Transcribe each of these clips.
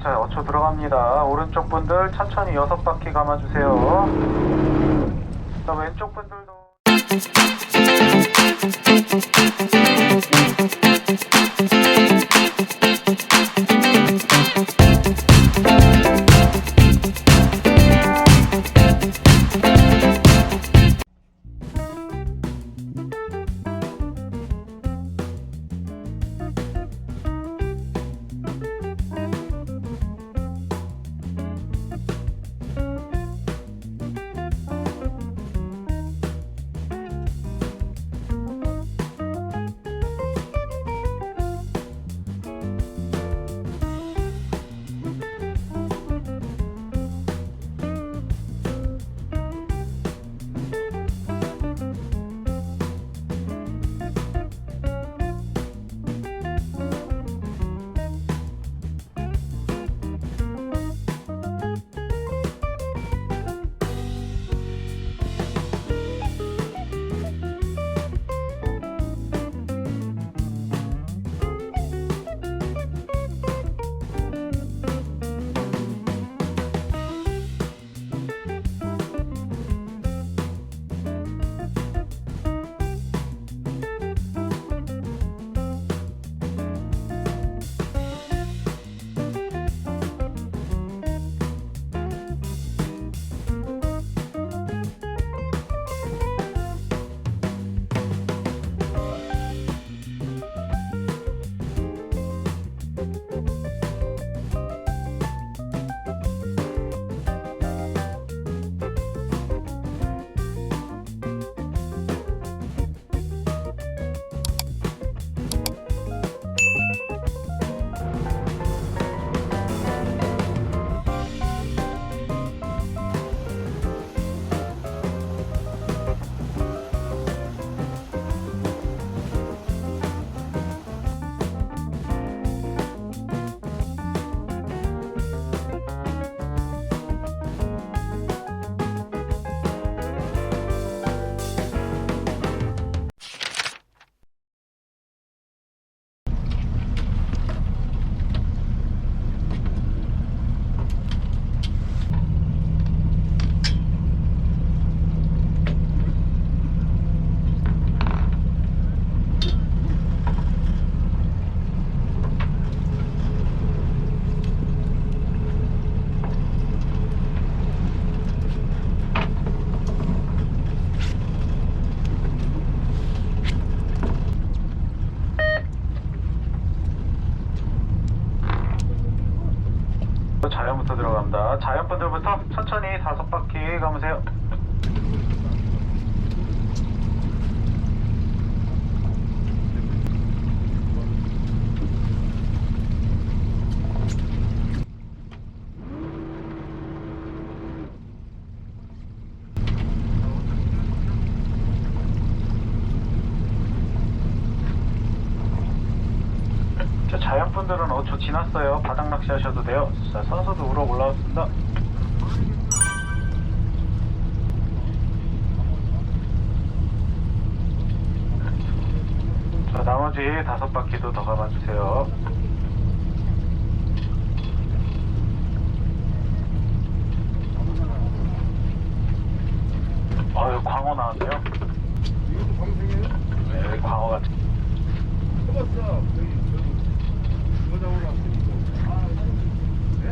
자, 어초 들어갑니다. 오른쪽 분들 천천히 6바퀴 감아주세요. 자, 왼쪽 분들도 자연부터 들어갑니다. 자연분들부터 천천히 5바퀴 감으세요. 자, 자연분들은 어초 지났어요. 바닥 낚시 하셔도 돼요. 자, 선수도 우럭 올라왔습니다. 자, 나머지 5바퀴도 더 감아주세요. 광어 나왔네요. 이것도 방생이에요? 네, 광어 같은. 해봤어. 이거 잡으러 왔으니까. 아, 네?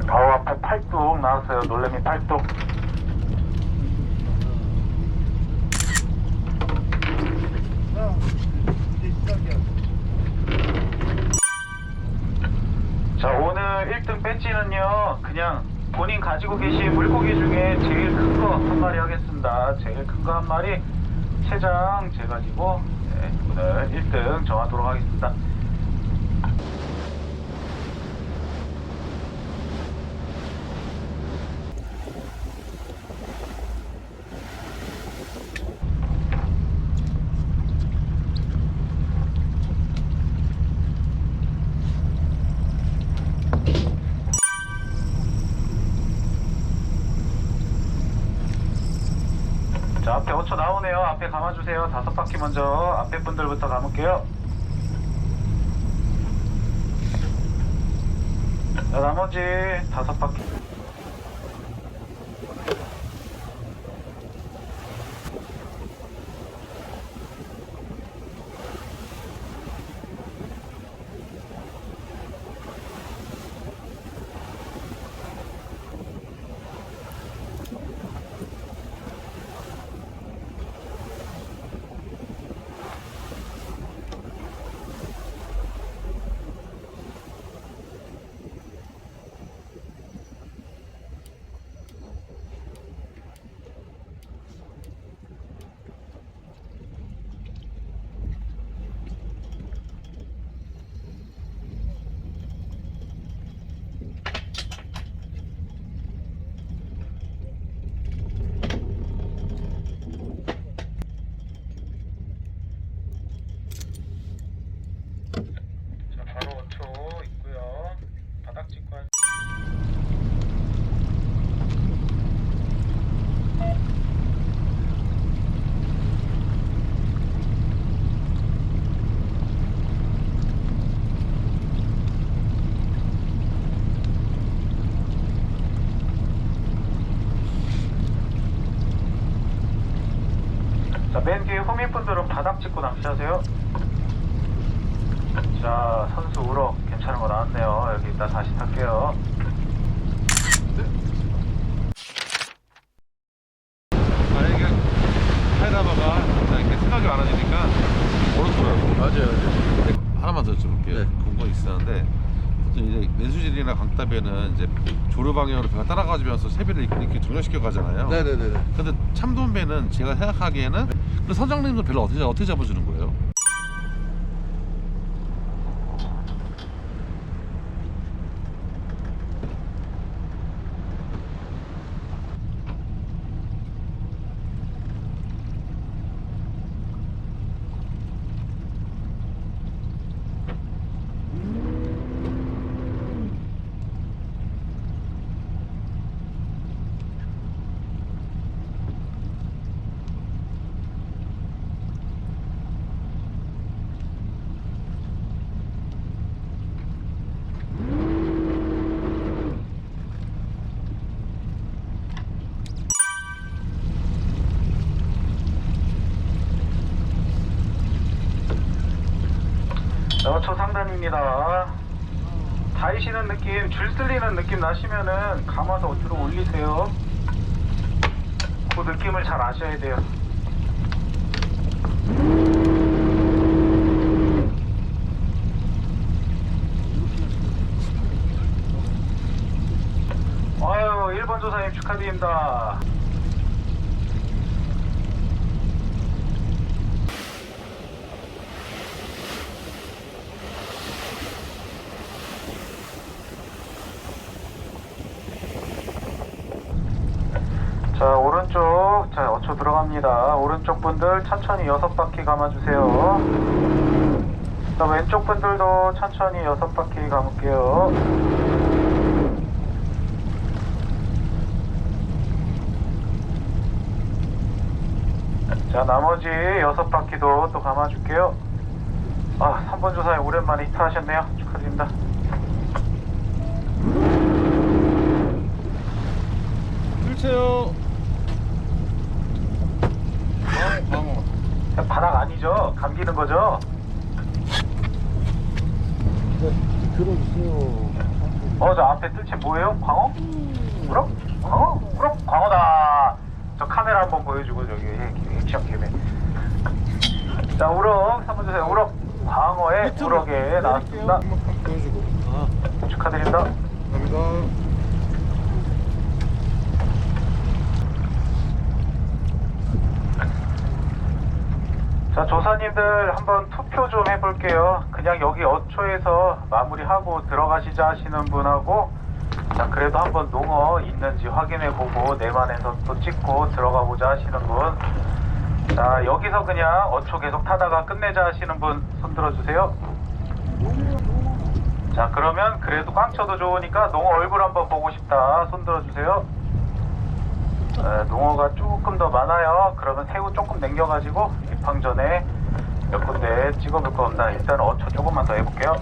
바로 앞에 팔뚝 나왔어요. 놀래미 팔뚝. 이제 시작이야. 자, 오늘 1등 배지는요, 그냥 본인 가지고 계신 물고기 중에 제일 큰 거 한 마리 하겠습니다. 제일 큰 거 한 마리 세 장 재가지고 오늘 1등 정하도록 하겠습니다. 자, 앞에 5초 나오네요. 앞에 감아주세요. 5바퀴 먼저 앞에 분들부터 감을게요. 자, 나머지 5바퀴. 자, 바로 5초 있고요. 바닥 찍고 한... 자, 맨 뒤에 호민분들은 바닥 찍고 낚시하세요. 자, 선수 우럭 괜찮은 거 나왔네요. 여기 이따 다시 탈게요. 이게 하이라바가 이렇게 생각이 많아지니까 어렵더라고. 맞아요. 하나만 더 여쭤볼게요. 네. 궁금한 게 있었는데 보통 이제 맨수질이나 강따배는 이제 조류 방향으로 배가 따라가면서 세배를 이렇게 정렬시켜 가잖아요. 네네네. 근데 참돔배는 제가 생각하기에는 그 선장님도 배를 어떻게 잡아주는 거예요? 초 상단입니다. 다이시는 느낌, 줄 쓸리는 느낌 나시면은 감아서 뒤로 올리세요. 그 느낌을 잘 아셔야 돼요. 아유, 1번 조사님 축하드립니다. 자, 오른쪽, 자, 5초 들어갑니다. 오른쪽 분들 천천히 6바퀴 감아주세요. 자, 왼쪽 분들도 천천히 6바퀴 감을게요. 자, 나머지 6바퀴도 또 감아줄게요. 아, 3번 조사님 오랜만에 히트하셨네요. 축하드립니다. 글쎄요. 광어. 바닥 아니죠? 감기는 거죠? 들어주세요. 저 앞에 뜰채 뭐예요? 광어? 우럭? 광어? 우럭? 광어다. 저 카메라 한번 보여주고 저기 액션 캠에. 자, 우럭 3번 주세요. 우럭 광어에 우럭에 나왔습니다. 한번 보여주고. 축하드립니다. 감사합니다. 자, 조사님들 한번 투표 좀 해볼게요. 그냥 여기 어초에서 마무리하고 들어가시자 하시는 분하고, 자, 그래도 한번 농어 있는지 확인해보고 내만에서 또 찍고 들어가보자 하시는 분. 자, 여기서 그냥 어초 계속 타다가 끝내자 하시는 분 손 들어주세요. 자, 그러면 그래도 꽝쳐도 좋으니까 농어 얼굴 한번 보고 싶다 손 들어주세요. 농어가 조금 더 많아요. 그러면 새우 조금 남겨가지고 입항 전에 몇 군데 찍어볼 겁니다. 일단 어초 조금만 더 해볼게요.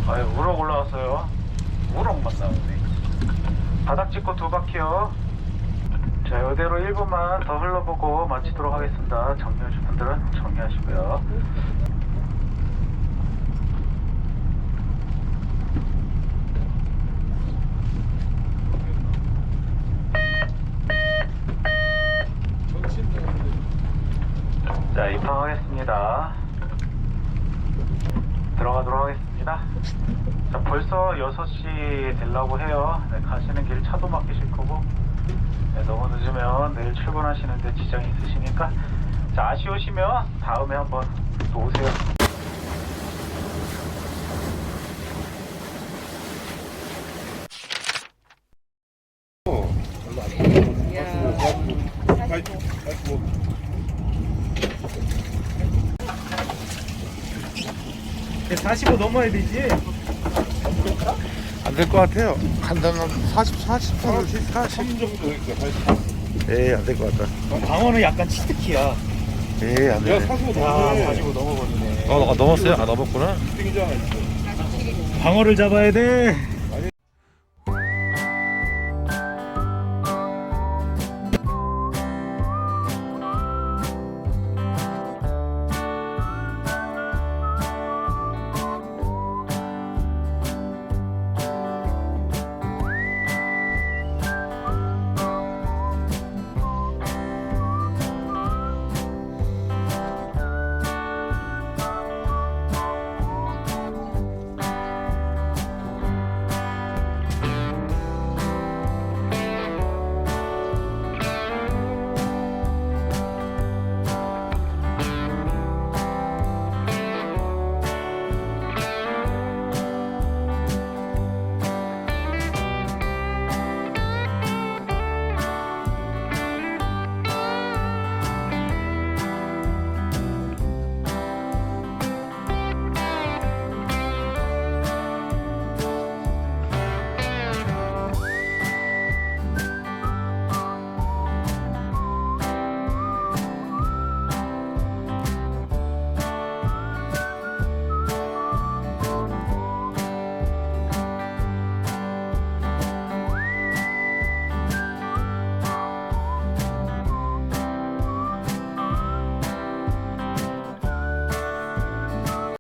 아유, 우럭 올라왔어요. 우럭만 나오네. 바닥 찍고 2바퀴요. 자, 이대로 1분만 더 흘러보고 마치도록 하겠습니다. 정리하실 분들은 정리하시고요. 자, 입항하겠습니다. 들어가도록 하겠습니다. 자, 벌써 6시 되려고 해요. 네, 가시는 길 차도 막히실 거고, 네, 너무 늦으면 내일 출근하시는데 지장이 있으시니까, 자, 아쉬우시면 다음에 한번 또 오세요. 야, 45 넘어야 되지? 안 될 것 같아요. 간단한 40 정도 에이, 안 될 것 같다. 방어는 약간 치트키야. 에이, 안 되네. 45 넘어버리네. 넘었어요? 아, 넘었구나. 방어를 잡아야 돼.